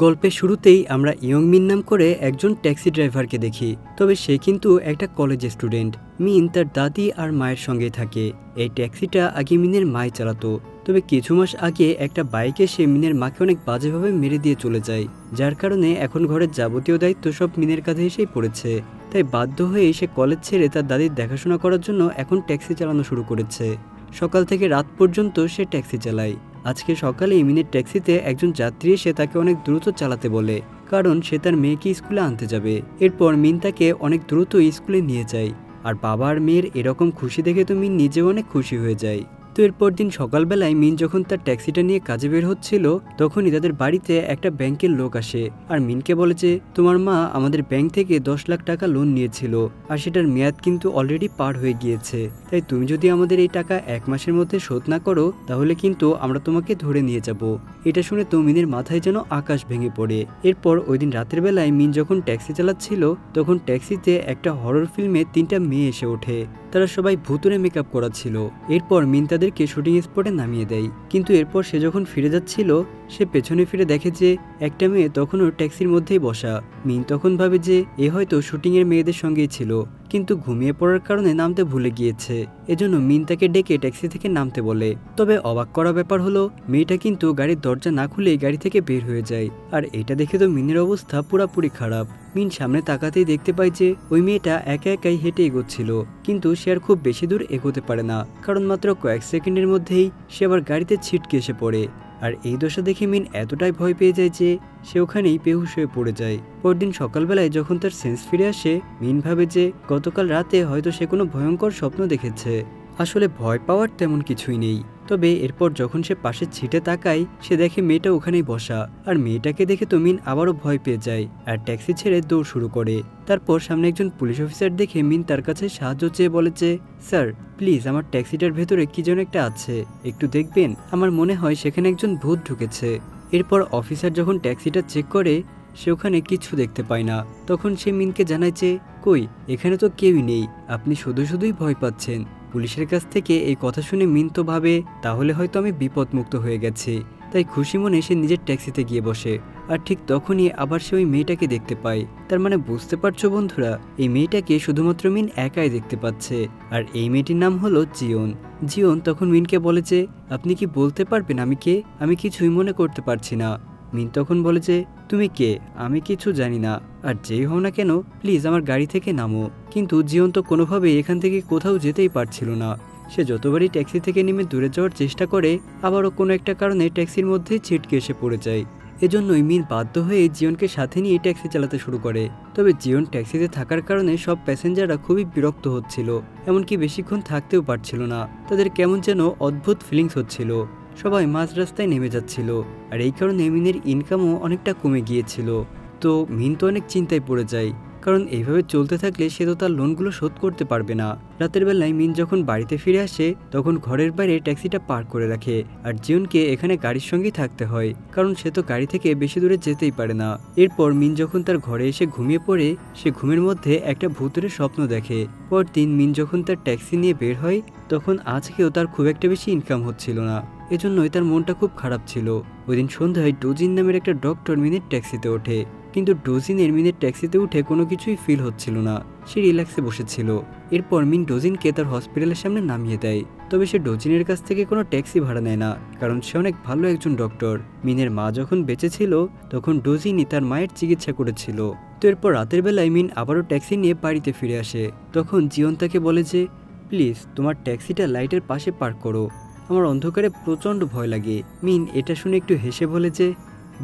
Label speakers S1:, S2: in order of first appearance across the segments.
S1: গল্পের শুরুতেই আমরা ইয়ং মিন নাম করে একজন ট্যাক্সি ড্রাইভারকে দেখি। তবে সে কিন্তু একটা কলেজ স্টুডেন্ট। মিন তার দাদি আর মায়ের সঙ্গে থাকে। এই ট্যাক্সিটা আগে মিনের মাই চালাতো। তবে কিছু মাস আগে একটা বাইকে সে মিনের মাকে অনেক বাজেভাবে মেরে দিয়ে চলে যায়, যার কারণে এখন ঘরের যাবতীয় দায়িত্ব সব মিনের কাঁধে এসেই পড়েছে। তাই বাধ্য হয়ে সে কলেজ ছেড়ে তার দাদির দেখাশোনা করার জন্য এখন ট্যাক্সি চালানো শুরু করেছে। সকাল থেকে রাত পর্যন্ত সে ট্যাক্সি চালায়। আজকে সকালে মিনের ট্যাক্সিতে একজন যাত্রী এসে তাকে অনেক দ্রুত চালাতে বলে, কারণ সে তার মেয়েকে স্কুলে আনতে যাবে। এরপর মিন তাকে অনেক দ্রুত স্কুলে নিয়ে যায়। আর বাবা আর মেয়ের এরকম খুশি দেখে তো মিন নিজেও অনেক খুশি হয়ে যায়। তো এরপর দিন সকালবেলায় মিন যখন তার ট্যাক্সিটা নিয়ে কাজে বের হচ্ছিল, তখনই তাদের বাড়িতে একটা ব্যাংকের লোক আসে আর মিনকে বলে যে, তোমার মা আমাদের ব্যাংক থেকে 10 লাখ টাকা লোন নিয়েছিল, আর সেটার মেয়াদ কিন্তু অলরেডি পার হয়ে গিয়েছে। তাই তুমি যদি আমাদের এই টাকা 1 মাসের মধ্যে শোধ না করো, তাহলে কিন্তু আমরা তোমাকে ধরে নিয়ে যাব। এটা শুনে তো মিনের মাথায় যেন আকাশ ভেঙে পড়ে। এরপর ওই দিন রাতের বেলায় মিন যখন ট্যাক্সি চালাচ্ছিল, তখন ট্যাক্সিতে একটা হরর ফিল্মে 3টা মেয়ে এসে ওঠে। তারা সবাই ভুতুরে মেকআপ করা ছিল। এরপর মিন তাদেরকে শুটিং স্পটে নামিয়ে দেয়। কিন্তু এরপর সে যখন ফিরে যাচ্ছিল, সে পেছনে ফিরে দেখে যে একটা মেয়ে তখনও ট্যাক্সির মধ্যেই বসা। মিন তখন ভাবে যে এ হয়তো শুটিং এর মেয়েদের সঙ্গেই ছিল, কিন্তু ঘুমিয়ে পড়ার কারণে নামতে ভুলে গিয়েছে। এজন্য মিন তাকে ডেকে ট্যাক্সি থেকে নামতে বলে। তবে অবাক করা ব্যাপার হলো, মেয়েটা কিন্তু গাড়ির দরজা না খুলেই গাড়ি থেকে বের হয়ে যায়। আর এটা দেখে তো মিনের অবস্থা পুরাপুরি খারাপ। মিন সামনে তাকাতেই দেখতে পায় যে ওই মেয়েটা একা একাই হেঁটে এগোচ্ছিল, কিন্তু সে আর খুব বেশি দূর এগোতে পারে না, কারণ মাত্র কয়েক সেকেন্ডের মধ্যেই সে আবার গাড়িতে ছিটকে এসে পড়ে। আর এই দশা দেখে মিন এতটাই ভয় পেয়ে যায় যে সে ওখানেই বেহুশ হয়ে পড়ে যায়। পরদিন সকালবেলায় যখন তার সেন্স ফিরে আসে, মিন ভাবে যে গতকাল রাতে হয়তো সে কোনো ভয়ঙ্কর স্বপ্ন দেখেছে। আসলে ভয় পাওয়ার তেমন কিছুই নেই। তবে এরপর যখন সে পাশে ছিটে তাকায়, সে দেখে মেয়েটা ওখানেই বসা। আর মেয়েটাকে দেখে তো মিন আবারও ভয় পেয়ে যায় আর ট্যাক্সি ছেড়ে দৌড় শুরু করে। তারপর সামনে একজন পুলিশ অফিসার দেখে মিন তার কাছে সাহায্য চেয়ে বলে যে, স্যার প্লিজ, আমার ট্যাক্সিটার ভেতরে কি যেন একটা আছে, একটু দেখবেন। আমার মনে হয় সেখানে একজন ভূত ঢুকেছে। এরপর অফিসার যখন ট্যাক্সিটা চেক করে, সে ওখানে কিছু দেখতে পায় না। তখন সে মিনকে জানায় যে, কই, এখানে তো কেউই নেই, আপনি শুধু শুধুই ভয় পাচ্ছেন। পুলিশের কাছ থেকে এই কথা শুনে মিন তো ভাবে তাহলে হয়তো আমি বিপদমুক্ত হয়ে গেছি। তাই খুশি মনে সে নিজের ট্যাক্সিতে গিয়ে বসে। আর ঠিক তখনই আবার সে ওই মেয়েটাকে দেখতে পায়। তার মানে বুঝতে পারছো বন্ধুরা, এই মেয়েটাকে শুধুমাত্র মিন একাই দেখতে পাচ্ছে। আর এই মেয়েটির নাম হলো জিওন। জিওন তখন মিনকে বলে যে, আপনি কি বলতে পারবেন আমি কে? আমি কিছুই মনে করতে পারছি না। মিন তখন বলে যে, তুমি কে? আমি কিছু জানি না, আর যেই হও না কেন প্লিজ আমার গাড়ি থেকে নামো। কিন্তু জিওন তো কোনোভাবে এখান থেকে কোথাও যেতেই পারছিল না। সে যতবারই ট্যাক্সি থেকে নেমে দূরে যাওয়ার চেষ্টা করে, আবারও কোনো একটা কারণে ট্যাক্সির মধ্যে ছিটকে এসে পড়ে যায়। এজন্যই মিন বাধ্য হয়ে জিওনকে সাথে নিয়ে ট্যাক্সি চালাতে শুরু করে। তবে জিওন ট্যাক্সিতে থাকার কারণে সব প্যাসেঞ্জাররা খুবই বিরক্ত হচ্ছিল, এমনকি বেশিক্ষণ থাকতেও পারছিল না। তাদের কেমন যেন অদ্ভুত ফিলিংস হচ্ছিল। সবাই মাঝ রাস্তায় নেমে যাচ্ছিল, আর এই কারণে মিনের ইনকামও অনেকটা কমে গিয়েছিল। তো মিন তো অনেক চিন্তায় পড়ে যায়, কারণ এইভাবে চলতে থাকলে সে তো তার লোনগুলো শোধ করতে পারবে না। রাতের বেলায় মিন যখন বাড়িতে ফিরে আসে, তখন ঘরের বাইরে ট্যাক্সিটা পার্ক করে রাখে। আর জিওনকে এখানে গাড়ির সঙ্গেই থাকতে হয়, কারণ সে তো গাড়ি থেকে বেশি দূরে যেতেই পারে না। এরপর মিন যখন তার ঘরে এসে ঘুমিয়ে পড়ে, সে ঘুমের মধ্যে একটা ভূতের স্বপ্ন দেখে। পরদিন মিন যখন তার ট্যাক্সি নিয়ে বের হয়, তখন আজকেও তার খুব একটা বেশি ইনকাম হচ্ছিল না। এজন্যই তার মনটা খুব খারাপ ছিল। ওই দিন সন্ধ্যায় ডোজিন নামের একটা ডক্টর মিনের ট্যাক্সিতে ওঠে, কিন্তু ডোজিনের মিনের ট্যাক্সিতে উঠে কোনো কিছুই ফিল হচ্ছিল না। সে রিল্যাক্সে বসেছিল। এরপর মিন ডোজিনকে তার হসপিটালের সামনে নামিয়ে দেয়। তবে সে ডোজিনের কাছ থেকে কোনো ট্যাক্সি ভাড়া নেয় না, কারণ সে অনেক ভালো একজন ডক্টর। মিনের মা যখন বেঁচে ছিল, তখন ডোজিনই তার মায়ের চিকিৎসা করেছিল। তো এরপর রাতের বেলায় মিন আবারও ট্যাক্সি নিয়ে বাড়িতে ফিরে আসে। তখন জিওন তাকে বলে যে, প্লিজ তোমার ট্যাক্সিটা লাইটের পাশে পার্ক করো, আমার অন্ধকারে প্রচণ্ড ভয় লাগে। মিন এটা শুনে একটু হেসে বলে যে,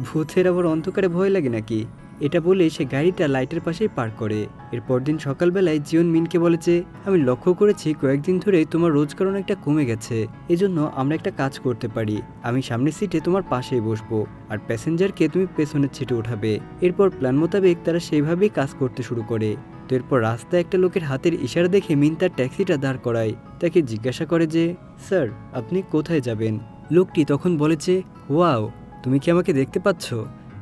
S1: ভূতের আবার অন্ধকারে ভয় লাগে নাকি? এটা বলে সে গাড়িটা লাইটের পাশেই পার্ক করে। এরপর দিন সকালবেলায় জিওন মিনকে বলে যে, আমি লক্ষ্য করেছি কয়েকদিন ধরে তোমার রোজগার অনেকটা কমে গেছে। এজন্য আমরা একটা কাজ করতে পারি, আমি সামনের সিটে তোমার পাশেই বসবো, আর প্যাসেঞ্জারকে তুমি পেছনের সিটে উঠাবে। এরপর প্ল্যান মোতাবেক তারা সেইভাবেই কাজ করতে শুরু করে। তো এরপর রাস্তায় একটা লোকের হাতের ইশারা দেখে মিন তার ট্যাক্সিটা দাঁড় করায়। তাকে জিজ্ঞাসা করে যে, স্যার আপনি কোথায় যাবেন? লোকটি তখন বলে যে, ওয়াও, তুমি কি আমাকে দেখতে পাচ্ছ?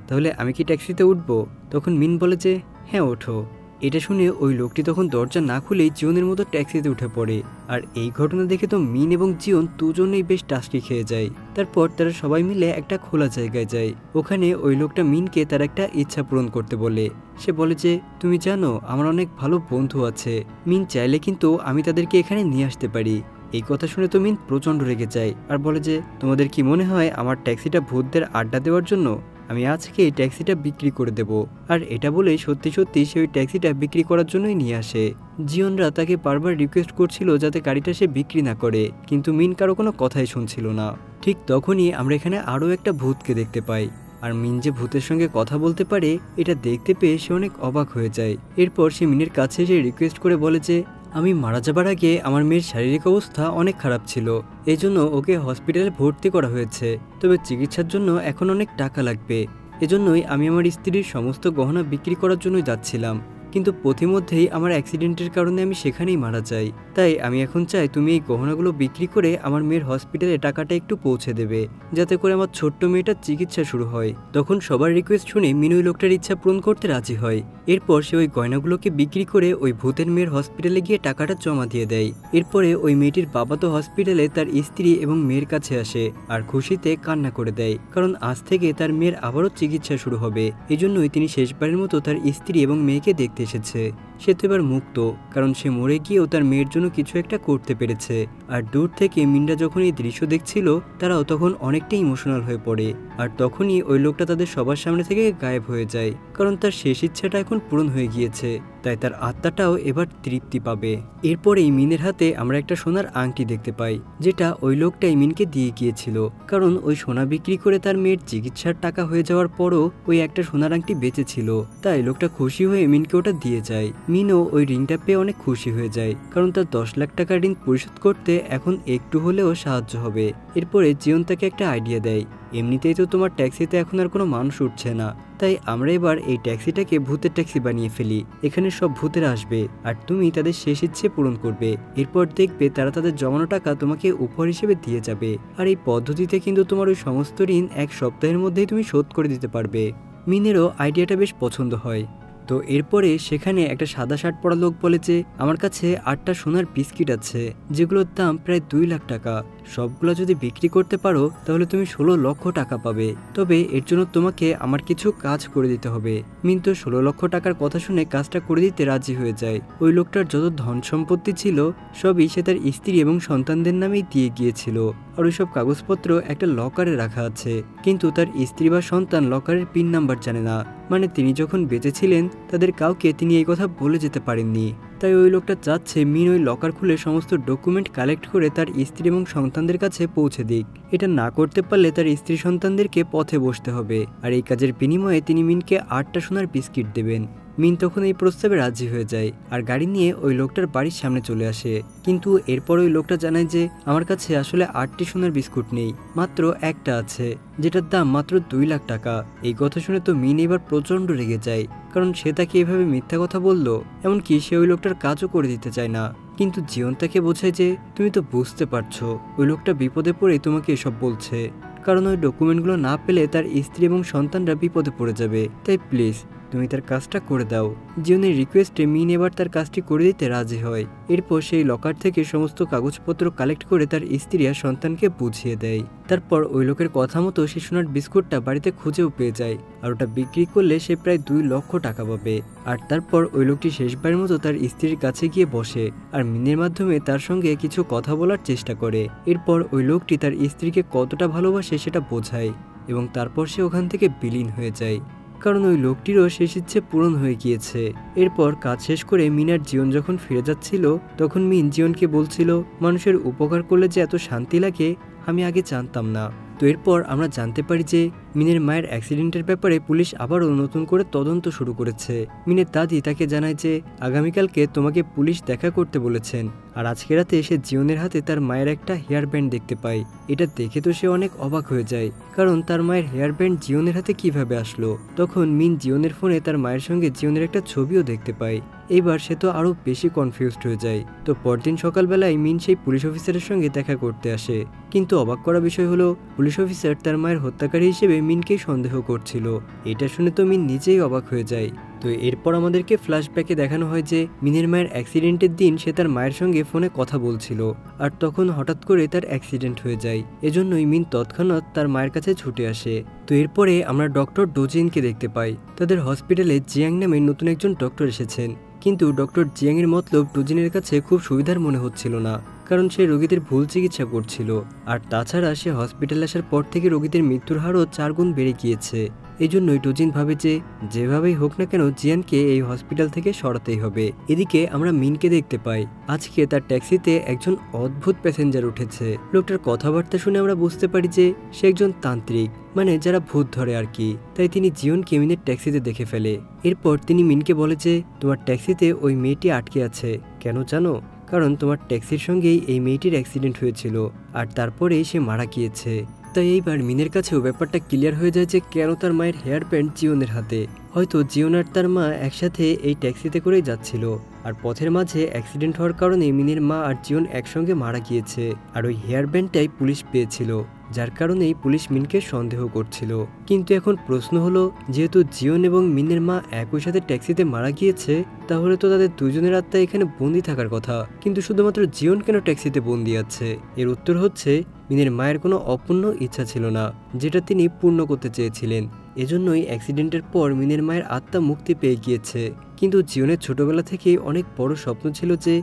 S1: তাহলে আমি কি ট্যাক্সিতে উঠবো? তখন মিন বলে যে, হ্যাঁ ওঠো। এটা শুনে ওই লোকটি তখন দরজা না খুলেই জিওনের মতো ট্যাক্সিতে উঠে পড়ে। আর এই ঘটনা দেখে তো মিন এবং জিওন দুজনেই বেশ টাস্কি খেয়ে যায়। তারপর তারা সবাই মিলে একটা খোলা জায়গায় যায়। ওখানে ওই লোকটা মিনকে তার একটা ইচ্ছা পূরণ করতে বলে। সে বলে যে, তুমি জানো আমার অনেক ভালো বন্ধু আছে, মিন চাইলে কিন্তু আমি তাদেরকে এখানে নিয়ে আসতে পারি। এই কথা শুনে তো মিন প্রচণ্ড রেগে যায় আর বলে যে, তোমাদের কি মনে হয় আমার ট্যাক্সিটা ভূতদের আড্ডা দেওয়ার জন্য? আমি আজকে এই ট্যাক্সিটা বিক্রি করে দেব। আর এটা বলেই সত্যি সত্যি সে ওই ট্যাক্সিটা বিক্রি করার জন্যই নিয়ে আসে। জিওনরা তাকে বারবার রিকোয়েস্ট করছিল যাতে গাড়িটা সে বিক্রি না করে, কিন্তু মিন কারো কোনো কথাই শুনছিল না। ঠিক তখনই আমরা এখানে আরও একটা ভূতকে দেখতে পাই। আর মিন যে ভূতের সঙ্গে কথা বলতে পারে এটা দেখতে পেয়ে সে অনেক অবাক হয়ে যায়। এরপর সে মিনের কাছে এসে রিকোয়েস্ট করে বলে যে, আমি মারা যাবার আগে আমার মেয়ের শারীরিক অবস্থা অনেক খারাপ ছিল, এই জন্য ওকে হসপিটালে ভর্তি করা হয়েছে। তবে চিকিৎসার জন্য এখন অনেক টাকা লাগবে, এজন্যই আমি আমার স্ত্রীর সমস্ত গহনা বিক্রি করার জন্যই যাচ্ছিলাম। কিন্তু পথিমধ্যেই আমার অ্যাক্সিডেন্টের কারণে আমি সেখানেই মারা যাই। তাই আমি এখন চাই তুমি এই গহনাগুলো বিক্রি করে আমার মেয়ের হসপিটালে টাকাটা একটু পৌঁছে দেবে, যাতে করে আমার ছোট্ট মেয়েটার চিকিৎসা শুরু হয়। তখন সবার রিকোয়েস্ট শুনে মিনু ওই লোকটার ইচ্ছা পূরণ করতে রাজি হয়। এরপর সে ওই গয়নাগুলোকে বিক্রি করে ওই ভূতের মেয়ের হসপিটালে গিয়ে টাকাটা জমা দিয়ে দেয়। এরপরে ওই মেয়েটির বাবা তো হসপিটালে তার স্ত্রী এবং মেয়ের কাছে আসে আর খুশিতে কান্না করে দেয়, কারণ আজ থেকে তার মেয়ের আবারও চিকিৎসা শুরু হবে। এজন্যই তিনি শেষবারের মতো তার স্ত্রী এবং মেয়েকে দেখতে এসেছে। সে তো এবার মুক্ত, কারণ সে মরে গিয়েও তার মেয়ের জন্য কিছু একটা করতে পেরেছে। আর দূর থেকে মিনরা যখন এই দৃশ্য দেখছিল তারাও তখন অনেকটাই ইমোশনাল হয়ে পড়ে। আর তখনই ওই লোকটা তাদের সবার সামনে থেকে গায়েব হয়ে যায়, কারণ তার শেষ ইচ্ছাটা এখন পূরণ হয়ে গিয়েছে, তাই তার আত্মাটাও এবার তৃপ্তি পাবে। এরপরেই মিনের হাতে আমরা একটা সোনার আংটি দেখতে পাই, যেটা ওই লোকটাই মিনকে দিয়ে গিয়েছিল, কারণ ওই সোনা বিক্রি করে তার মেয়ের চিকিৎসার টাকা হয়ে যাওয়ার পরও ওই একটা সোনার আংটি বেঁচে ছিল। তাই লোকটা খুশি হয়ে মিনকে ওটা দিয়ে যায়। মিনও ওই রিংটা পেয়ে অনেক খুশি হয়ে যায়, কারণ তার 10 লাখ টাকার ঋণ পরিশোধ করতে এখন একটু হলেও সাহায্য হবে। এরপরে জিওন তাকে একটা আইডিয়া দেয়, এমনিতেই তো তোমার ট্যাক্সিতে এখন আর কোনো মানুষ উঠছে না, তাই আমরা এবার এই ট্যাক্সিটাকে ভূতের ট্যাক্সি বানিয়ে ফেলি। এখানে সব ভূতেরা আসবে আর তুমি তাদের শেষ ইচ্ছে পূরণ করবে। এরপর দেখবে তারা তাদের জমানো টাকা তোমাকে উপহার হিসেবে দিয়ে যাবে। আর এই পদ্ধতিতে কিন্তু তোমার ওই সমস্ত ঋণ 1 সপ্তাহের মধ্যেই তুমি শোধ করে দিতে পারবে। মিনেরও আইডিয়াটা বেশ পছন্দ হয়। তো এরপরে সেখানে একটা সাদা শার্ট পরা লোক বলে যে, আমার কাছে 8টা সোনার বিস্কিট আছে, যেগুলোর দাম প্রায় 2 লাখ টাকা। সবগুলো যদি বিক্রি করতে পারো তাহলে তুমি 16 লক্ষ টাকা পাবে। তবে এর জন্য তোমাকে আমার কিছু কাজ করে দিতে হবে। মিন তো 16 লক্ষ টাকার কথা শুনে কাজটা করে দিতে রাজি হয়ে যায়। ওই লোকটার যত ধন সম্পত্তি ছিল সবই সে তার স্ত্রী এবং সন্তানদের নামেই দিয়ে গিয়েছিল। আর ওইসব কাগজপত্র একটা লকারে রাখা আছে, কিন্তু তার স্ত্রী বা সন্তান লকারের পিন নাম্বার জানে না। মানে তিনি যখন বেঁচে ছিলেন তাদের কাউকে তিনি এই কথা বলে যেতে পারেননি। তাই ওই লোকটা চাচ্ছে মিন ওই লকার খুলে সমস্ত ডকুমেন্ট কালেক্ট করে তার স্ত্রী এবং সন্তানদের কাছে পৌঁছে দিক। এটা না করতে পারলে তার স্ত্রী সন্তানদেরকে পথে বসতে হবে। আর এই কাজের বিনিময়ে তিনি মিনকে 8টা সোনার বিস্কিট দেবেন। মিন তখন এই প্রস্তাবে রাজি হয়ে যায় আর গাড়ি নিয়ে ওই লোকটার বাড়ির সামনে চলে আসে। কিন্তু এরপর ওই লোকটা জানায় যে, আমার কাছে আসলে 8টি সোনার বিস্কুট নেই, মাত্র একটা আছে, যেটার দাম মাত্র 2 লাখ টাকা। এই কথা শুনে তো মিন এবার প্রচন্ড রেগে যায়, কারণ সে তাকে এভাবে মিথ্যা কথা বলল, এমনকি সে ওই লোকটার কাজও করে দিতে চায় না। কিন্তু জিওন তাকে বোঝায় যে, তুমি তো বুঝতে পারছো ওই লোকটা বিপদে পড়ে তোমাকে এসব বলছে, কারণ ওই ডকুমেন্টগুলো না পেলে তার স্ত্রী এবং সন্তানরা বিপদে পড়ে যাবে। তাই প্লিজ তুমি তার কাজটা করে দাও। জিওনের রিকোয়েস্টে মিন এবার তার কাজটি করে দিতে রাজি হয়। এরপর সেই লকার থেকে সমস্ত কাগজপত্র কালেক্ট করে তার স্ত্রী আর সন্তানকে বুঝিয়ে দেয়। তারপর ওই লোকের কথা মতো সে সোনার বিস্কুটটা বাড়িতে খুঁজেও পেয়ে যায়, আর ওটা বিক্রি করলে সে প্রায় 2 লক্ষ টাকা পাবে। আর তারপর ওই লোকটি শেষবারের মতো তার স্ত্রীর কাছে গিয়ে বসে আর মিনের মাধ্যমে তার সঙ্গে কিছু কথা বলার চেষ্টা করে। এরপর ওই লোকটি তার স্ত্রীকে কতটা ভালোবাসে সেটা বোঝায় এবং তারপর সে ওখান থেকে বিলীন হয়ে যায়, কারণ ওই লোকটিরও শেষ ইচ্ছে পূরণ হয়ে গিয়েছে। এরপর কাজ শেষ করে মিন আর জিওন যখন ফিরে যাচ্ছিল তখন মিন জিওনকে বলছিল, মানুষের উপকার করলে যে এত শান্তি লাগে আমি আগে জানতাম না। তো এরপর আমরা জানতে পারি যে মিনের মায়ের অ্যাক্সিডেন্টের ব্যাপারে পুলিশ আবারও নতুন করে তদন্ত শুরু করেছে। মিনের দাদি তাকে জানায় যে আগামীকালকে তোমাকে পুলিশ দেখা করতে বলেছেন। আর আজকে রাতে সে জিওনের হাতে তার মায়ের একটা হেয়ার ব্যান্ড দেখতে পায়। এটা দেখে তো সে অনেক অবাক হয়ে যায়, কারণ তার মায়ের হেয়ার ব্যান্ড জিওনের হাতে কিভাবে আসলো। তখন মিন জিওনের ফোনে তার মায়ের সঙ্গে জিওনের একটা ছবিও দেখতে পায়। এইবার সে তো আরো বেশি কনফিউজড হয়ে যায়। তো পরদিন সকালবেলায় মিন সেই পুলিশ অফিসারের সঙ্গে দেখা করতে আসে, কিন্তু অবাক করা বিষয় হলো পুলিশ অফিসার তার মায়ের হত্যাকারী হিসেবে মিনকেই সন্দেহ করছিল। এটা শুনে তো মিন নিজেই অবাক হয়ে যায়। তো এরপর আমাদেরকে ফ্ল্যাশব্যাকে দেখানো হয় যে মিনের মায়ের অ্যাক্সিডেন্টের দিন সে তার মায়ের সঙ্গে ফোনে কথা বলছিল, আর তখন হঠাৎ করে তার অ্যাক্সিডেন্ট হয়ে যায়। এজন্যই মিন তৎক্ষণাৎ তার মায়ের কাছে ছুটে আসে। তো এরপরে আমরা ডক্টর ডোজিনকে দেখতে পাই। তাদের হসপিটালে জিয়াং নামে নতুন একজন ডক্টর এসেছেন, কিন্তু ডক্টর জিয়াংয়ের মতলব ডোজিনের কাছে খুব সুবিধার মনে হচ্ছিল না, কারণ সে রোগীদের ভুল চিকিৎসা করছিল। আর তাছাড়া সে হসপিটালে আসার পর থেকে রোগীদের মৃত্যুর হারও 4 গুণ বেড়ে গিয়েছে। এই জন্যই ডোজিন ভাবে যে যেভাবেই হোক না কেন জিয়ানকে এই হসপিটাল থেকে সরাতেই হবে। এদিকে আমরা মিনকে দেখতে পাই। আজকে তার ট্যাক্সিতে একজন অদ্ভুত প্যাসেঞ্জার উঠেছে। লোকটার কথাবার্তা শুনে আমরা বুঝতে পারি যে সে একজন তান্ত্রিক, মানে যারা ভূত ধরে আর কি। তাই তিনি জিয়নকে মিনের ট্যাক্সিতে দেখে ফেলে। এরপর তিনি মিনকে বলে যে তোমার ট্যাক্সিতে ওই মেয়েটি আটকে আছে, কেন জানো? কারণ তোমার ট্যাক্সির সঙ্গেই এই মেয়েটির অ্যাক্সিডেন্ট হয়েছিল, আর তারপরেই সে মারা গিয়েছে। তাই এইবার মিনের কাছেও ব্যাপারটা ক্লিয়ার হয়ে যায় যে কেন তার মায়ের হেয়ার ব্যান্ড জিওনের হাতে। হয়তো জিওন আর তার মা একসাথে এই ট্যাক্সিতে করেই যাচ্ছিল, আর পথের মাঝে অ্যাক্সিডেন্ট হওয়ার কারণে মিনের মা আর জিওন একসঙ্গে মারা গিয়েছে। আর ওই হেয়ার ব্যান্ডটাই পুলিশ পেয়েছিল, যার কারণেই পুলিশ মিনকে সন্দেহ করছিল। কিন্তু এখন প্রশ্ন হলো, যেহেতু জিওন এবং মিনের মা একই সাথে ট্যাক্সিতে মারা গিয়েছে, তাহলে তো তাদের দুজনের আত্মা এখানে বন্দি থাকার কথা, কিন্তু শুধুমাত্র জিওন কেন ট্যাক্সিতে বন্দি আছে? এর উত্তর হচ্ছে মিনের মায়ের কোনো অপূর্ণ ইচ্ছা ছিল না, যেটা তিনি পূর্ণ করতে চেয়েছিলেন। এজন্যই অ্যাক্সিডেন্টের পর মিনের মায়ের আত্মা মুক্তি পেয়ে গিয়েছে। কিন্তু জিওনের ছোটবেলা থেকেই অনেক বড় স্বপ্ন ছিল যে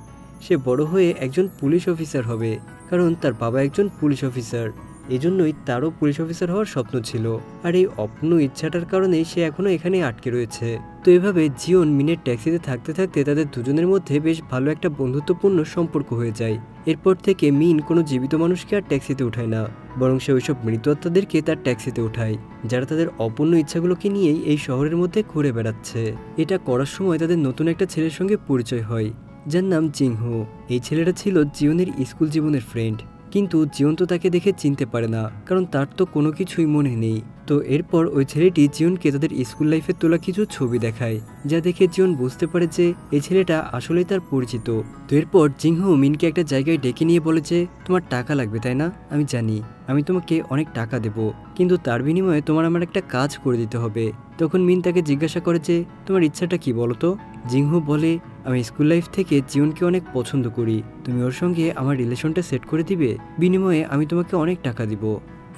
S1: সে বড় হয়ে একজন পুলিশ অফিসার হবে, কারণ তার বাবা একজন পুলিশ অফিসার। এজন্যই তারও পুলিশ অফিসার হওয়ার স্বপ্ন ছিল, আর এই অপূর্ণ ইচ্ছাটার কারণেই সে এখনো এখানে আটকে রয়েছে। তো এভাবে জিওন মিনের ট্যাক্সিতে থাকতে থাকতে তাদের দুজনের মধ্যে বেশ ভালো একটা বন্ধুত্বপূর্ণ সম্পর্ক হয়ে যায়। এরপর থেকে মিন কোনো জীবিত মানুষকে আর ট্যাক্সিতে উঠায় না, বরং সে ওইসব মৃত আত্মাদেরকে তার ট্যাক্সিতে উঠায়, যারা তাদের অপূর্ণ ইচ্ছাগুলোকে নিয়েই এই শহরের মধ্যে ঘুরে বেড়াচ্ছে। এটা করার সময় তাদের নতুন একটা ছেলের সঙ্গে পরিচয় হয়, যার নাম জিংহো। এই ছেলেটা ছিল জিওনের স্কুল জীবনের ফ্রেন্ড, কিন্তু জিওন তো তাকে দেখে চিনতে পারে না, কারণ তার তো কোনো কিছুই মনে নেই। তো এরপর ওই ছেলেটি জিওনকে তাদের স্কুল লাইফে তোলা কিছু ছবি দেখায়, যা দেখে জিওন বুঝতে পারে যে এই ছেলেটা আসলেই তার পরিচিত। তো এরপর জিংহো মিনকে একটা জায়গায় ডেকে নিয়ে বলে যে তোমার টাকা লাগবে তাই না? আমি জানি, আমি তোমাকে অনেক টাকা দেব, কিন্তু তার বিনিময়ে তোমার আমার একটা কাজ করে দিতে হবে। তখন মিন তাকে জিজ্ঞাসা করে যে তোমার ইচ্ছাটা কি বলো তো? জিংহো বলে আমি স্কুল লাইফ থেকে জিওনকে অনেক পছন্দ করি, তুমি ওর সঙ্গে আমার রিলেশনটা সেট করে দিবে, বিনিময়ে আমি তোমাকে অনেক টাকা দিব।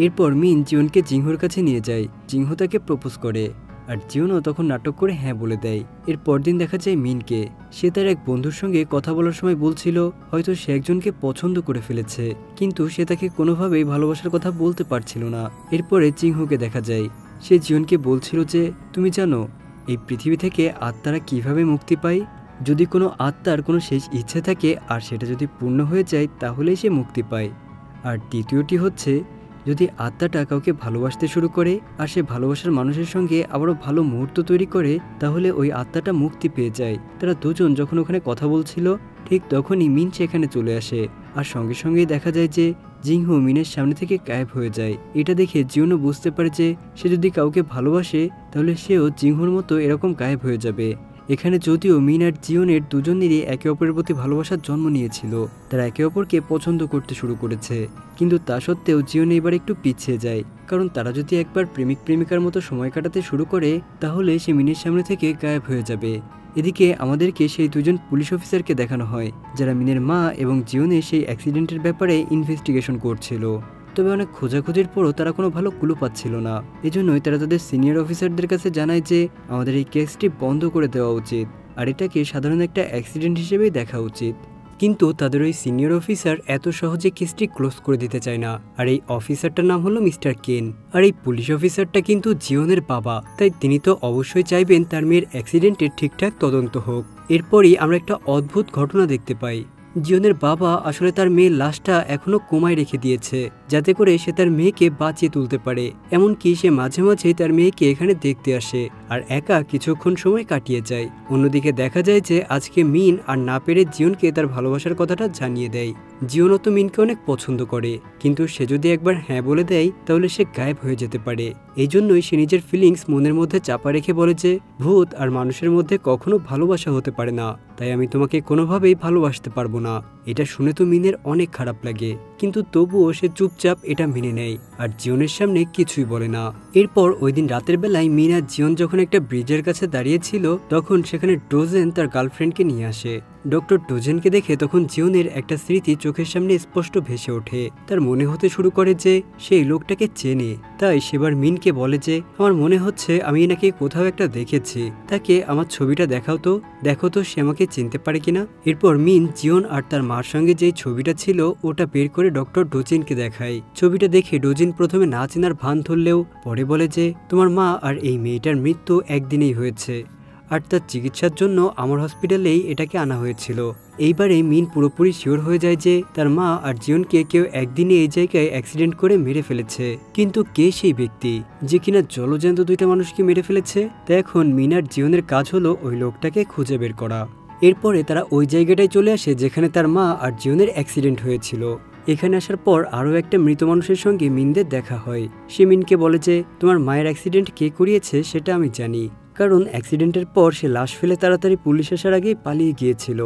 S1: এরপর মিন জিওনকে জিংহোর কাছে নিয়ে যায়। জিংহো তাকে প্রপোজ করে, আর জিওনও তখন নাটক করে হ্যাঁ বলে দেয়। এর পরদিন দেখা যায় মিনকে। সে তার এক বন্ধুর সঙ্গে কথা বলার সময় বলছিল হয়তো সে একজনকে পছন্দ করে ফেলেছে, কিন্তু সে তাকে কোনোভাবেই ভালোবাসার কথা বলতে পারছিল না। এরপরে জিংহোকে দেখা যায়। সে জিওনকে বলছিল যে তুমি জানো এই পৃথিবী থেকে আত্মারা কিভাবে মুক্তি পায়? যদি কোনো আত্মার কোনো শেষ ইচ্ছে থাকে আর সেটা যদি পূর্ণ হয়ে যায় তাহলেই সে মুক্তি পায়। আর দ্বিতীয়টি হচ্ছে, যদি আত্মাটা কাউকে ভালোবাসতে শুরু করে আর সে ভালোবাসার মানুষের সঙ্গে আবারও ভালো মুহূর্ত তৈরি করে, তাহলে ওই আত্মাটা মুক্তি পেয়ে যায়। তারা দুজন যখন ওখানে কথা বলছিল, ঠিক তখনই মিন সেখানে চলে আসে, আর সঙ্গে সঙ্গেই দেখা যায় যে জিংহো মিনের সামনে থেকে গায়েব হয়ে যায়। এটা দেখে জিওনও বুঝতে পারে যে সে যদি কাউকে ভালোবাসে তাহলে সেও জিংহোর মতো এরকম গায়েব হয়ে যাবে। এখানে যদিও মিন আর জিওনের দুজনেরই একে অপরের প্রতি ভালোবাসার জন্ম নিয়েছিল, তারা একে অপরকে পছন্দ করতে শুরু করেছে, কিন্তু তা সত্ত্বেও জিওন এবার একটু পিছিয়ে যায়, কারণ তারা যদি একবার প্রেমিক প্রেমিকার মতো সময় কাটাতে শুরু করে তাহলে সে মিনের সামনে থেকে গায়েব হয়ে যাবে। এদিকে আমাদেরকে সেই দুজন পুলিশ অফিসারকে দেখানো হয়, যারা মিনের মা এবং জিওনের সেই অ্যাক্সিডেন্টের ব্যাপারে ইনভেস্টিগেশন করছিল। তবে অনেক খোঁজাখুঁজির পরও তারা কোনো ভালো ক্লু পাচ্ছিল না। এজন্যই তারা তাদের সিনিয়র অফিসারদের কাছে জানায় যে আমাদের এই কেসটি বন্ধ করে দেওয়া উচিত, আর এটাকে সাধারণ একটা অ্যাক্সিডেন্ট হিসেবেই দেখা উচিত। কিন্তু তাদের ওই সিনিয়র অফিসার এত সহজে কেসটি ক্লোজ করে দিতে চায় না। আর এই অফিসারটার নাম হলো মিস্টার কেন। আর এই পুলিশ অফিসারটা কিন্তু জিওনের বাবা, তাই তিনি তো অবশ্যই চাইবেন তার মেয়ের অ্যাক্সিডেন্টের ঠিকঠাক তদন্ত হোক। এরপরই আমরা একটা অদ্ভুত ঘটনা দেখতে পাই। জিওনের বাবা আসলে তার মেয়ের লাশটা এখনো কোমায় রেখে দিয়েছে, যাতে করে সে তার মেয়েকে বাঁচিয়ে তুলতে পারে। এমনকি সে মাঝে মাঝে তার মেয়েকে এখানে দেখতে আসে আর একা কিছুক্ষণ সময় কাটিয়ে যায়। অন্যদিকে দেখা যায় যে আজকে মিন আর না পেরে জিওনকে তার ভালোবাসার কথাটা জানিয়ে দেয়। জিওনও তো মিনকে অনেক পছন্দ করে, কিন্তু সে যদি একবার হ্যাঁ বলে দেয় তাহলে সে গায়েব হয়ে যেতে পারে। এই জন্যই সে নিজের ফিলিংস মনের মধ্যে চাপা রেখে বলে যে ভূত আর মানুষের মধ্যে কখনো ভালোবাসা হতে পারে না, তাই আমি তোমাকে কোনোভাবেই ভালোবাসতে পারবো না। এটা শুনে তো মিনের অনেক খারাপ লাগে, কিন্তু তবুও সে চুপ চুপচাপ এটা মেনে নেয় আর জিওনের সামনে কিছুই বলে না। এরপর ওই দিন রাতের বেলায় মিন আর জিওন যখন একটা ব্রিজের কাছে দাঁড়িয়েছিল তখন সেখানে ডোজেন তার গার্লফ্রেন্ডকে নিয়ে আসে। ডক্টর ডোজেনকে দেখে তখন জিওনের একটা স্মৃতি চোখের সামনে স্পষ্ট ভেসে ওঠে। তার মনে হতে শুরু করে যে সেই লোকটাকে চেনে। তাই সেবার মিনকে বলে যে আমার মনে হচ্ছে আমি এনাকে কোথাও একটা দেখেছি, তাকে আমার ছবিটা দেখাও তো, দেখো তো সে আমাকে চিনতে পারে কিনা। এরপর মিন জিওন আর তার মার সঙ্গে যেই ছবিটা ছিল ওটা বের করে ডক্টর ডোজিনকে দেখায়। ছবিটা দেখে ডোজিন প্রথমে না চেনার ভান ধরলেও পরে বলে যে তোমার মা আর এই মেয়েটার মৃত্যু একদিনেই হয়েছে আর তার চিকিৎসার জন্য আমার হসপিটালেই এটাকে আনা হয়েছিল। এইবারে মিন পুরোপুরি শিওর হয়ে যায় যে তার মা আর জিওনকে কেউ একদিনে এই জায়গায় অ্যাক্সিডেন্ট করে মেরে ফেলেছে। কিন্তু কে সেই ব্যক্তি যে কিনা জলজ্যান্ত দুইটা মানুষকে মেরে ফেলেছে? তা এখন মিন আর জিওনের কাজ হলো ওই লোকটাকে খুঁজে বের করা। এরপরে তারা ওই জায়গাটায় চলে আসে যেখানে তার মা আর জিওনের অ্যাক্সিডেন্ট হয়েছিল। এখানে আসার পর আরও একটা মৃত মানুষের সঙ্গে মিনদের দেখা হয়। সে মিনকে বলে যে তোমার মায়ের অ্যাক্সিডেন্ট কে করিয়েছে সেটা আমি জানি, কারণ অ্যাক্সিডেন্টের পর সে লাশ ফেলে তাড়াতাড়ি পুলিশ আসার আগেই পালিয়ে গিয়েছিল।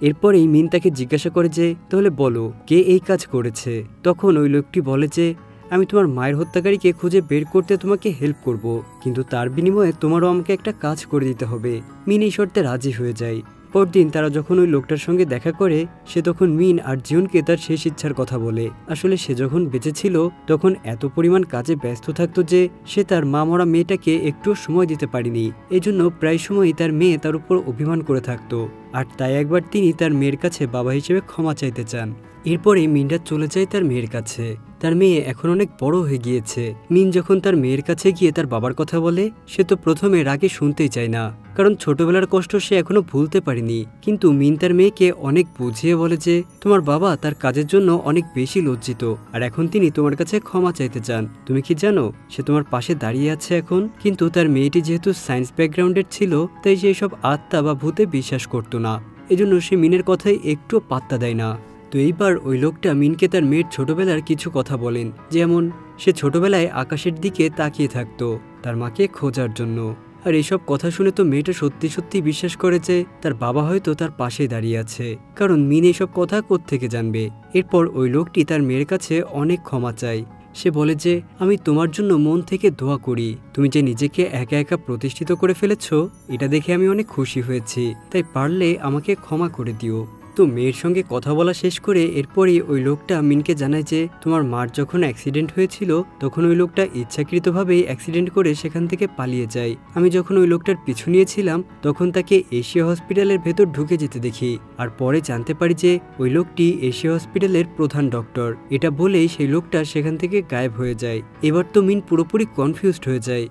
S1: এরপরেই মিন তাকে জিজ্ঞাসা করে যে তাহলে বলো কে এই কাজ করেছে। তখন ওই লোকটি বলে যে আমি তোমার মায়ের হত্যাকারীকে খুঁজে বের করতে তোমাকে হেল্প করব, কিন্তু তার বিনিময়ে তোমারও আমাকে একটা কাজ করে দিতে হবে। মিন এই শর্তে রাজি হয়ে যায়। পরদিন তারা যখন ওই লোকটার সঙ্গে দেখা করে সে তখন মিন আর জিওনকে তার শেষ ইচ্ছার কথা বলে। আসলে সে যখন বেঁচে ছিল তখন এত পরিমাণ কাজে ব্যস্ত থাকতো যে সে তার মা মরা মেয়েটাকে একটুও সময় দিতে পারেনি। এজন্য প্রায় সময়ই তার মেয়ে তার উপর অভিমান করে থাকতো আর তাই একবার তিনি তার মেয়ের কাছে বাবা হিসেবে ক্ষমা চাইতে চান। এরপরে মিনরা চলে যায় তার মেয়ের কাছে। তার মেয়ে এখন অনেক বড় হয়ে গিয়েছে। মিন যখন তার মেয়ের কাছে গিয়ে তার বাবার কথা বলে সে তো প্রথমে রাগে শুনতেই চায় না, কারণ ছোটবেলার কষ্ট সে এখনো ভুলতে পারেনি। কিন্তু মিন তার মেয়েকে অনেক বুঝিয়ে বলে যে তোমার বাবা তার কাজের জন্য অনেক বেশি লজ্জিত আর এখন তিনি তোমার কাছে ক্ষমা চাইতে চান। তুমি কি জানো সে তোমার পাশে দাঁড়িয়ে আছে এখন? কিন্তু তার মেয়েটি যেহেতু সায়েন্স ব্যাকগ্রাউন্ডের ছিল তাই সে সব আত্মা বা ভূতে বিশ্বাস করতো না, এজন্য সে মিনের কথায় একটু পাত্তা দেয় না। তো এইবার ওই লোকটা মিনকে তার মেয়ের ছোটবেলার কিছু কথা বলেন, যেমন সে ছোটবেলায় আকাশের দিকে তাকিয়ে থাকতো তার মাকে খোঁজার জন্য। আর এইসব কথা শুনে তো মেয়েটা সত্যি সত্যি বিশ্বাস করে যে তার বাবা হয়তো তার পাশে দাঁড়িয়ে আছে, কারণ মিন এইসব কথা কোত্থেকে জানবে। এরপর ওই লোকটি তার মেয়ের কাছে অনেক ক্ষমা চায়। সে বলে যে আমি তোমার জন্য মন থেকে দোয়া করি, তুমি যে নিজেকে একা একা প্রতিষ্ঠিত করে ফেলেছ এটা দেখে আমি অনেক খুশি হয়েছি, তাই পারলে আমাকে ক্ষমা করে দিও। তো মেয়ের সঙ্গে কথা বলা শেষ করে এরপরই ওই লোকটা মিনকে জানায় যে তোমার মার যখন অ্যাক্সিডেন্ট হয়েছিল তখন ওই লোকটা ইচ্ছাকৃতভাবেই অ্যাক্সিডেন্ট করে সেখান থেকে পালিয়ে যায়। আমি যখন ওই লোকটার পিছু নিয়েছিলাম তখন তাকে এশিয়া হসপিটালের ভেতর ঢুকে যেতে দেখি আর পরে জানতে পারি যে ওই লোকটি এশিয়া হসপিটালের প্রধান ডক্টর। এটা বলেই সেই লোকটা সেখান থেকে গায়েব হয়ে যায়। এবার তো মিন পুরোপুরি কনফিউজড হয়ে যায়,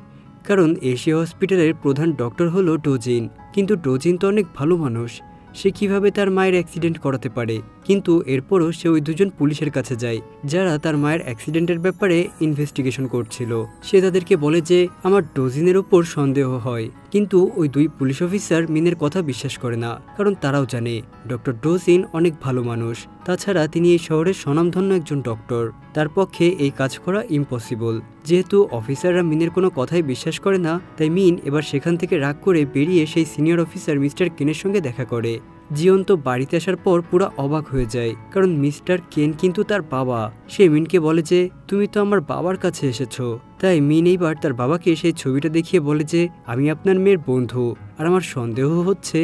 S1: কারণ এশিয়া হসপিটালের প্রধান ডক্টর হলো ডোজিন, কিন্তু ডোজিন তো অনেক ভালো মানুষ, সে কিভাবে তার মায়ের অ্যাক্সিডেন্ট করাতে পারে? কিন্তু এরপরও সে ওই দুজন পুলিশের কাছে যায় যারা তার মায়ের অ্যাক্সিডেন্টের ব্যাপারে ইনভেস্টিগেশন করছিল। সে তাদেরকে বলে যে আমার ডোজিনের উপর সন্দেহ হয়, কিন্তু ওই দুই পুলিশ অফিসার মিনের কথা বিশ্বাস করে না, কারণ তারাও জানে ডক্টর ডোজিন অনেক ভালো মানুষ। তাছাড়া তিনি এই শহরের স্বনামধন্য একজন ডক্টর, তার পক্ষে এই কাজ করা ইম্পসিবল। যেহেতু অফিসাররা মিনের কোনো কথাই বিশ্বাস করে না তাই মিন এবার সেখান থেকে রাগ করে বেরিয়ে সেই সিনিয়র অফিসার মিস্টার কেনের সঙ্গে দেখা করে। জিওন তো বাড়িতে আসার পর পুরো অবাক হয়ে যায়, কারণ মিস্টার কেন কিন্তু তার বাবা। সে মিনকে বলে যে তুমি তো আমার বাবার কাছে এসেছো। তাই মিন এইবার তার বাবাকে সেই ছবিটা দেখিয়ে বলে যে আমি আপনার মেয়ের বন্ধু আর আমার সন্দেহ হচ্ছে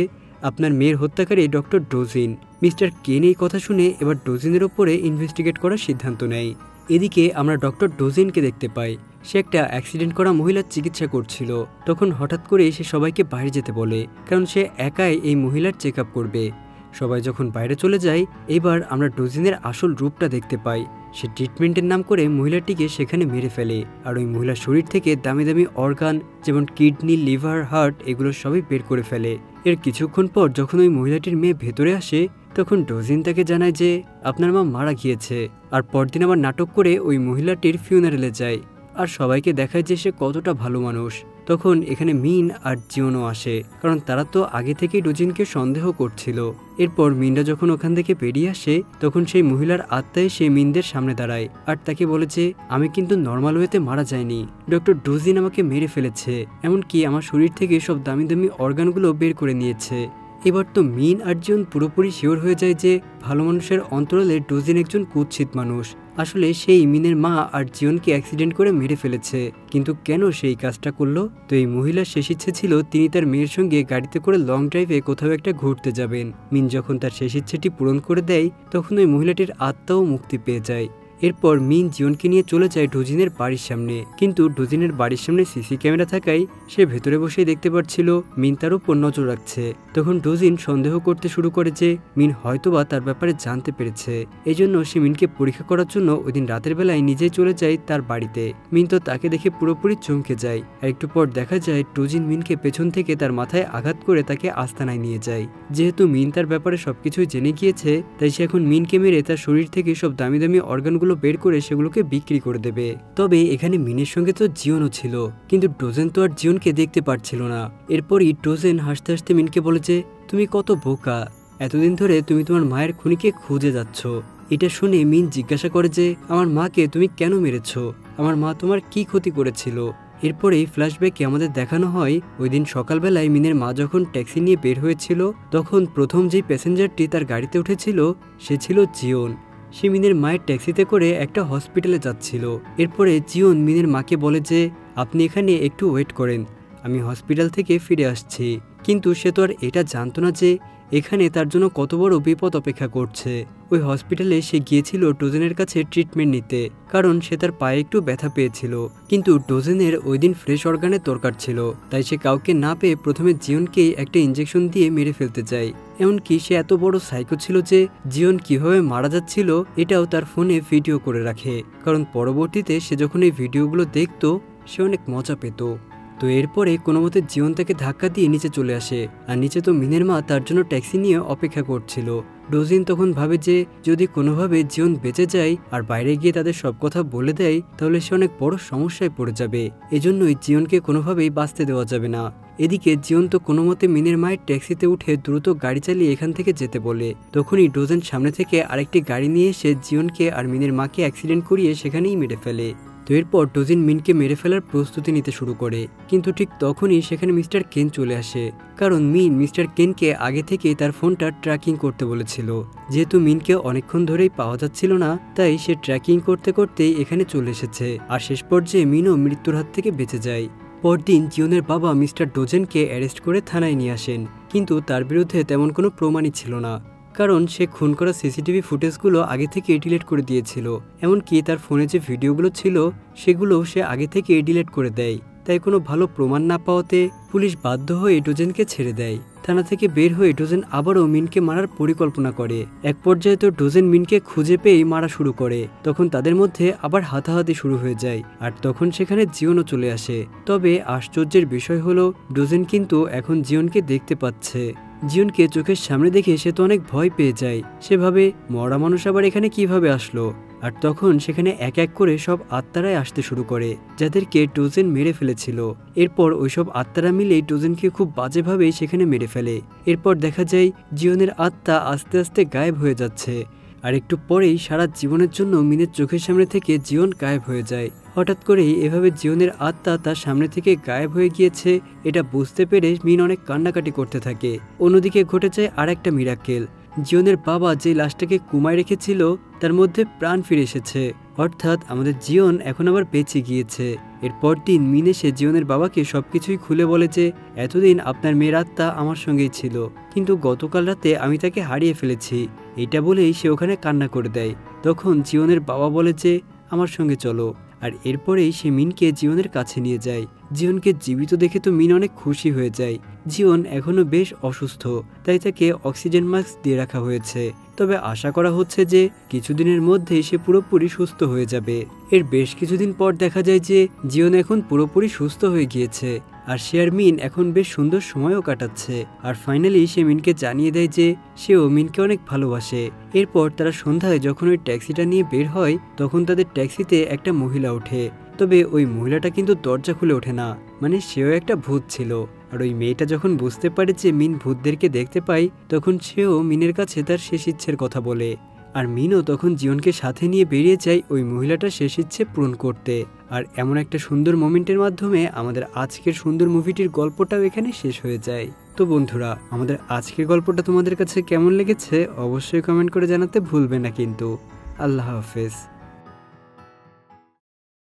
S1: আপনার মেয়ের হত্যাকারী ডক্টর ডোজিন। মিস্টার কেন এই কথা শুনে এবার ডোজিনের ওপরে ইনভেস্টিগেট করার সিদ্ধান্ত নেয়। এদিকে আমরা ডক্টর ডোজিনকে দেখতে পাই, সে একটা অ্যাক্সিডেন্ট করা মহিলার চিকিৎসা করছিল। তখন হঠাৎ করে সে সবাইকে বাইরে যেতে বলে, কারণ সে একাই এই মহিলার চেক আপ করবে। সবাই যখন বাইরে চলে যায় এবার আমরা ডোজিনের আসল রূপটা দেখতে পাই। সে ট্রিটমেন্টের নাম করে মহিলাটিকে সেখানে মেরে ফেলে আর ওই মহিলার শরীর থেকে দামি দামি অর্গান যেমন কিডনি, লিভার, হার্ট এগুলো সবই বের করে ফেলে। এর কিছুক্ষণ পর যখন ওই মহিলাটির মেয়ে ভেতরে আসে তখন ডোজিন তাকে জানায় যে আপনার মা মারা গিয়েছে। আর পরদিন আবার নাটক করে ওই মহিলাটির ফিউনারেলে যায় আর সবাইকে দেখায় যে সে কতটা ভালো মানুষ। তখন এখানে মিন আর জিওনও আসে, কারণ তারা তো আগে থেকেই ডোজিনকে সন্দেহ করছিল। এরপর মিনরা যখন ওখান থেকে বেরিয়ে আসে তখন সেই মহিলার আত্মায় সে মিনদের সামনে দাঁড়ায় আর তাকে বলে যে আমি কিন্তু নর্মাল ওয়েতে মারা যায়নি, ডক্টর ডোজিন আমাকে মেরে ফেলেছে, এমনকি আমার শরীর থেকে সব দামি দামি অর্গানগুলো বের করে নিয়েছে। এবার তো মিন আর জিওন পুরোপুরি শিওর হয়ে যায় যে ভালো মানুষের অন্তরালে ডোজিন একজন কুৎসিত মানুষ। আসলে সেই মিনের মা আর জিওনকে অ্যাক্সিডেন্ট করে মেরে ফেলেছে, কিন্তু কেন সেই কাজটা করলো? তো এই মহিলার শেষ ইচ্ছে ছিল তিনি তার মেয়ের সঙ্গে গাড়িতে করে লং ড্রাইভে কোথাও একটা ঘুরতে যাবেন। মিন যখন তার শেষ ইচ্ছেটি পূরণ করে দেয় তখন ওই মহিলাটির আত্মাও মুক্তি পেয়ে যায়। এরপর মিন জিওনকে নিয়ে চলে যায় ডোজিনের বাড়ির সামনে, কিন্তু ডোজিনের বাড়ির সামনে সিসি ক্যামেরা থাকায় সে ভেতরে বসেই দেখতে পাচ্ছিল মিন তার উপর নজর রাখছে। তখন ডোজিন সন্দেহ করতে শুরু করে যে মিন হয়তোবা তার ব্যাপারে জানতে পেরেছে। এজন্য সে মিনকে পরীক্ষা করার জন্য ওই দিন রাতের বেলায় নিজেই চলে যায় তার বাড়িতে। মিন তো তাকে দেখে পুরোপুরি চমকে যায়। আর একটু পর দেখা যায় ডোজিন মিনকে পেছন থেকে তার মাথায় আঘাত করে তাকে আস্তানায় নিয়ে যায়। যেহেতু মিন তার ব্যাপারে সবকিছুই জেনে গিয়েছে, তাই সে এখন মিনকে মেরে তার শরীর থেকে সব দামি দামি অর্গানগুলো বের করে সেগুলোকে বিক্রি করে দেবে। তবে এখানে মিনের সঙ্গে তো জিওনও ছিল, কিন্তু ডোজেন তো আর জিওনকে দেখতে পারছিল না। এরপরই ডোজেন হাসতে হাসতে মিনকে বলে যে তুমি কত বোকা, এতদিন ধরে তুমি তোমার মায়ের খুনিকে খুঁজে যাচ্ছ। এটা শুনে মিন জিজ্ঞাসা করে যে আমার মাকে তুমি কেন মেরেছ? আমার মা তোমার কি ক্ষতি করেছিল? এরপরেই ফ্ল্যাশব্যাকে আমাদের দেখানো হয় ওই দিন সকালবেলায় মিনের মা যখন ট্যাক্সি নিয়ে বের হয়েছিল তখন প্রথম যেই প্যাসেঞ্জারটি তার গাড়িতে উঠেছিল সে ছিল জিওন। সে মিনের মায়ের ট্যাক্সিতে করে একটা হসপিটালে যাচ্ছিল। এরপরে জিওন মিনের মাকে বলে যে আপনি এখানে একটু ওয়েট করেন, আমি হসপিটাল থেকে ফিরে আসছি। কিন্তু সে তো আর এটা জানতো না যে এখানে তার জন্য কত বড় বিপদ অপেক্ষা করছে। ওই হসপিটালে সে গিয়েছিল ডোজেনের কাছে ট্রিটমেন্ট নিতে, কারণ সে তার পায়ে একটু ব্যথা পেয়েছিল। কিন্তু ডোজেনের ওই দিন ফ্রেশ অর্গানের দরকার ছিল, তাই সে কাউকে না পেয়ে প্রথমে জিওনকেই একটা ইঞ্জেকশন দিয়ে মেরে ফেলতে চায়। এমনকি সে এত বড় সাইকো ছিল যে জিওন কিভাবে মারা যাচ্ছিল এটাও তার ফোনে ভিডিও করে রাখে, কারণ পরবর্তীতে সে যখন এই ভিডিওগুলো দেখতো সে অনেক মজা পেত। তো এরপরে কোনো মতে জিওন তাকে ধাক্কা দিয়ে নিচে চলে আসে, আর নিচে তো মিনের মা তার জন্য ট্যাক্সি নিয়ে অপেক্ষা করছিল। ডোজিন তখন ভাবে যে যদি কোনোভাবে জিওন বেঁচে যায় আর বাইরে গিয়ে তাদের সব কথা বলে দেয় তাহলে সে অনেক বড় সমস্যায় পড়ে যাবে। এজন্যই জিওনকে কোনোভাবেই বাঁচতে দেওয়া যাবে না। এদিকে জিওন তো কোনো মতে মিনের মায়ের ট্যাক্সিতে উঠে দ্রুত গাড়ি চালিয়ে এখান থেকে যেতে বলে। তখনই ডোজেন সামনে থেকে আরেকটি গাড়ি নিয়ে এসে জিওনকে আর মিনের মাকে অ্যাক্সিডেন্ট করিয়ে সেখানেই মেরে ফেলে। তো এরপর ডোজিন মিনকে মেরে ফেলার প্রস্তুতি নিতে শুরু করে, কিন্তু ঠিক তখনই সেখানে মিস্টার কেন চলে আসে, কারণ মিন মিস্টার কেনকে আগে থেকেই তার ফোনটা ট্র্যাকিং করতে বলেছিল। যেহেতু মিনকে অনেকক্ষণ ধরেই পাওয়া যাচ্ছিল না, তাই সে ট্র্যাকিং করতে করতেই এখানে চলে এসেছে। আর শেষ পর্যায়ে মিনও মৃত্যুর হাত থেকে বেঁচে যায়। পরদিন জিওনের বাবা মিস্টার ডোজেনকে অ্যারেস্ট করে থানায় নিয়ে আসেন, কিন্তু তার বিরুদ্ধে তেমন কোনো প্রমাণই ছিল না, কারণ সে খুন করা সিসিটিভি ফুটেজগুলো আগে থেকে ডিলিট করে দিয়েছিল। এমনকি তার ফোনে যে ভিডিওগুলো ছিল সেগুলো সে আগে থেকে ডিলিট করে দেয়। তাই কোনো ভালো প্রমাণ না পাওয়াতে পুলিশ বাধ্য হয়ে ডোজেনকে ছেড়ে দেয়। থানা থেকে বের হয়ে ডোজেন আবারও মিনকে মারার পরিকল্পনা করে। এক পর্যায়ে তো ডোজেন মিনকে খুঁজে পেয়েই মারা শুরু করে। তখন তাদের মধ্যে আবার হাতাহাতি শুরু হয়ে যায়, আর তখন সেখানে জিওনও চলে আসে। তবে আশ্চর্যের বিষয় হলো ডোজেন কিন্তু এখন জিওনকে দেখতে পাচ্ছে। জিওনকে চোখের সামনে দেখে সে তো অনেক ভয় পেয়ে যায়। সে ভাবে মরা মানুষ আবার এখানে কিভাবে আসলো। আর তখন সেখানে এক এক করে সব আত্মারাই আসতে শুরু করে যাদেরকে ডোজেন মেরে ফেলেছিল। এরপর ওইসব আত্মারা মিলে ডোজেনকে খুব বাজেভাবেই সেখানে মেরে ফেলে। এরপর দেখা যায় জিওনের আত্মা আস্তে আস্তে গায়েব হয়ে যাচ্ছে, আর একটু পরেই সারা জীবনের জন্য মিনের চোখের সামনে থেকে জিওন গায়েব হয়ে যায়। হঠাৎ করেই এভাবে জিওনের আত্মা তার সামনে থেকে গায়েব হয়ে গিয়েছে এটা বুঝতে পেরে মিন অনেক কান্নাকাটি করতে থাকে। অন্যদিকে ঘটে যায় আর একটা মিরাকেল। জিওনের বাবা যে লাশটাকে কুমায় রেখেছিল তার মধ্যে প্রাণ ফিরে এসেছে, অর্থাৎ আমাদের জিওন এখন আবার বেঁচে গিয়েছে। এরপর দিন মিন এসে জিওনের বাবাকে সবকিছুই খুলে বলে যে এতদিন আপনার মেয়ের আত্মা আমার সঙ্গেই ছিল, কিন্তু গতকাল রাতে আমি তাকে হারিয়ে ফেলেছি। এটা বলেই সে ওখানে কান্না করে দেয়। তখন জিওনের বাবা বলে যে আমার সঙ্গে চলো, আর এরপরেই সে মিনকে জিওনের কাছে নিয়ে যায়। জিওনকে জীবিত দেখে তো মিন অনেক খুশি হয়ে যায়। জিওন এখনো বেশ অসুস্থ, তাই তাকে অক্সিজেন মাস্ক দিয়ে রাখা হয়েছে। তবে আশা করা হচ্ছে যে কিছুদিনের মধ্যেই সে পুরোপুরি সুস্থ হয়ে যাবে। এর বেশ কিছুদিন পর দেখা যায় যে জিওন এখন পুরোপুরি সুস্থ হয়ে গিয়েছে, আর সে আর মিন এখন বেশ সুন্দর সময়ও কাটাচ্ছে। আর ফাইনালি সে মিনকে জানিয়ে দেয় যে সেও মিনকে অনেক ভালোবাসে। এরপর তারা সন্ধ্যায় যখন ওই ট্যাক্সিটা নিয়ে বের হয় তখন তাদের ট্যাক্সিতে একটা মহিলা ওঠে। তবে ওই মহিলাটা কিন্তু দরজা খুলে ওঠে না, মানে সেও একটা ভূত ছিল। আর ওই মেয়েটা যখন বুঝতে পারে যে মিন ভূতদেরকে দেখতে পায় তখন সেও মিনের কাছে তার শেষ ইচ্ছের কথা বলে। আর মিনও তখন জিওনকে সাথে নিয়ে বেরিয়ে যায় ওই মহিলাটার শেষ ইচ্ছে পূরণ করতে। আর এমন একটা সুন্দর মোমেন্টের মাধ্যমে আমাদের আজকের সুন্দর মুভিটির গল্পটাও এখানে শেষ হয়ে যায়। তো বন্ধুরা, আমাদের আজকের গল্পটা তোমাদের কাছে কেমন লেগেছে অবশ্যই কমেন্ট করে জানাতে ভুলবে না কিন্তু। আল্লাহ হাফেজ।